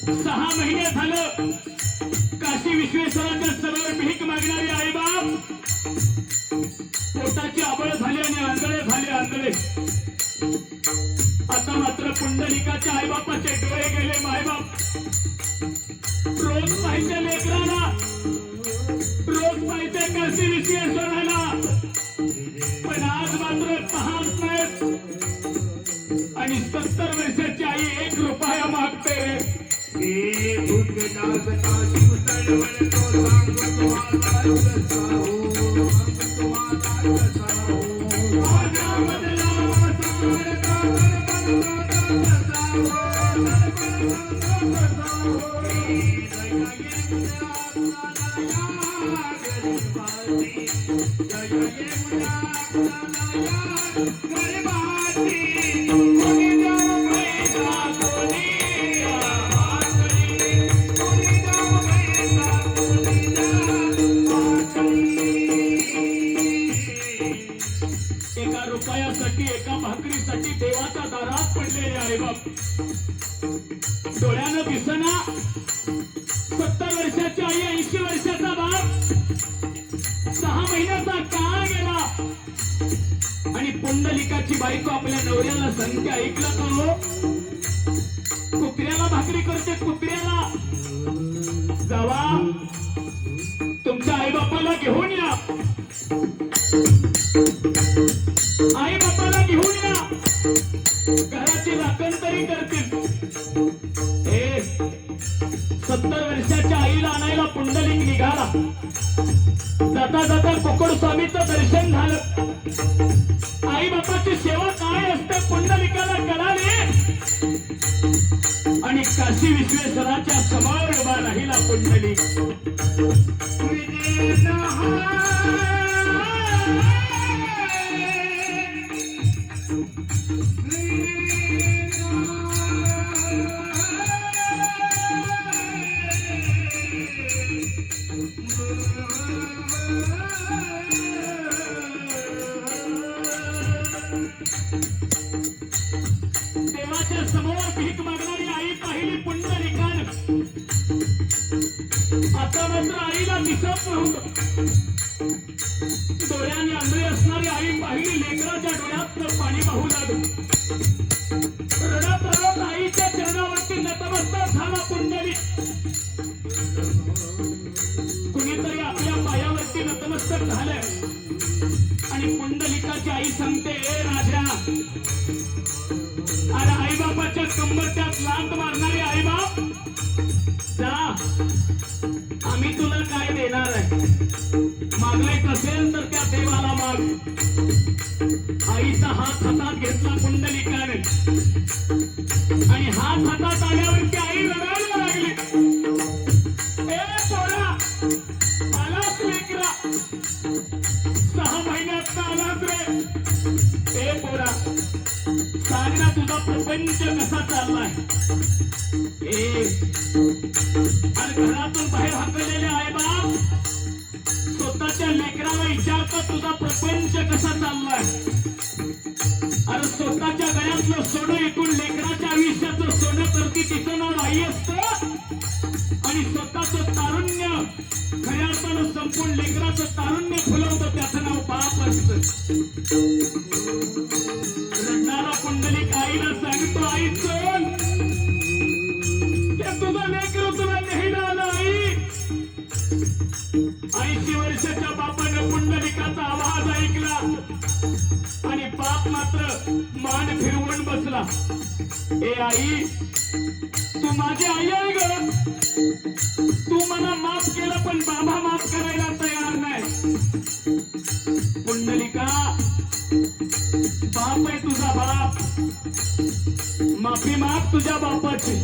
6 महिने झालं काशी विश्वेश्वराच्या समोर भीक मागणारे आई बाप पोटाची आबळ झाली आणि आंधळे झाले आंधळे. आता मात्र पुंडलिकाच्या आई बापाचे डोळे गेले. मायबाप रोज पाहिजे लेकराला, रोज पाहिजे काशी विश्वेश्वराला, पण आज मात्र पाहत नाहीत. आणि 70 वर्षाची आई 1 रुपया मागते. एका रुपयासाठी, एका भाकरीसाठी देवाच्या दारात पडलेले आहे बाप. डोळ्यानं दिसना 70 वर्षाची आई, 80 वर्षाचा बाप. 6 महिन्याचा काळ गेला आणि पुंडलिकाची बायको आपल्या नवऱ्याला सांगते, ऐकलं का हो? कुत्र्याला भाकरी करते, कुत्र्याला. जावा तुमच्या आई बापाला घेऊन या, आई बापाला घेऊन या, घराची राखण तरी करतील. 70 वर्षाच्या आईला आणायला पुंडलिक निघाला. जाता जाता कोकण स्वामीचं दर्शन झालं. आई बापाची सेवा काय असते पुंडलिकाला कळाले आणि काशी विश्वेश्वराच्या समोर उभा राहिला पुंडलिक. देवाच्या समोर भीक मागणारी आई पाहिली पुंडलिकानं. आता मात्र आईला दिसत नव्हतं. डोळ्याने आंधळी असणारी आई पाहिली, लेकराच्या डोळ्यात पाणी वाहू लागलं. रडत रडत आईच्या चरणावरती नतमस्तक झाला पुंडलिक. कुणीतरी आपल्या पायावरती नतमस्तक झालंय आणि पुंडलिकाची आई सांगते, ए राजा, अरे आई बापाच्या कंबरट्यात लात मारणारे आई बाप, जा, आम्ही तुला काय देणार आहे? मागायचं असेल तर त्या देवाला माग. आईचा हात हातात घेतला पुंडलिकाने आणि हात हातात आल्यावरती आई रडायला लागली. ए पोरा, आलास लेकरा, 6 महिन्यात आलास रे. ए पोरा, सांग ना तुझा प्रपंच कसा चाललाय? आणि घरातून बाहेर हाकलेले आहे बाप स्वतःच्या लेकराला विचारतात, तुझा प्रपंच कसा चाललाय? अरे स्वतःच्या गळ्यातलं सोनं ऐकून लेकराच्या आयुष्याचं सोनं करती, तिचं नाव आई असतं. आणि स्वतःचं तारुण्य खऱ्या अर्थानं संपून लेकराचं तारुण्य फुलवतं, त्याचं नाव बाप असतं. रडणारा पुंडलिक आईला सांगतो, आई चल, तुझं लेकरं तुला न्यायला आलं. आई 80 वर्षाच्या बापानं पुंडलिकाचा आवाज ऐकला आणि बाप मात्र मान फिरवून बसला. ए आई, तू माझी आई आहे ग. तू मला माफ केलं पण बाबा माफ करायला तयार नाही. पुंडलिका, बाप आहे तुझा बाप, माफी माग तुझ्या बापाची.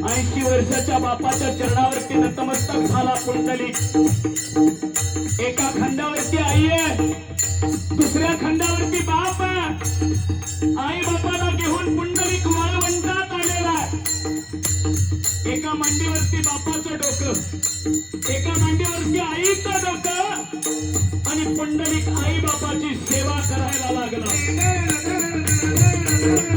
80 वर्षाच्या बापाच्या चरणावरती नतमस्तक झाला पुंडलिक. एका खंडावरती आई आहे, दुसऱ्या खंडावरती बाप आहे. आई बापाला घेऊन पुंडलिक वाळवंटात आलेला आहे. एका मांडीवरती बापाचं डोकं, एका मांडीवरती आईचं डोकं आणि पुंडलिक आई बापाची सेवा करायला लागला.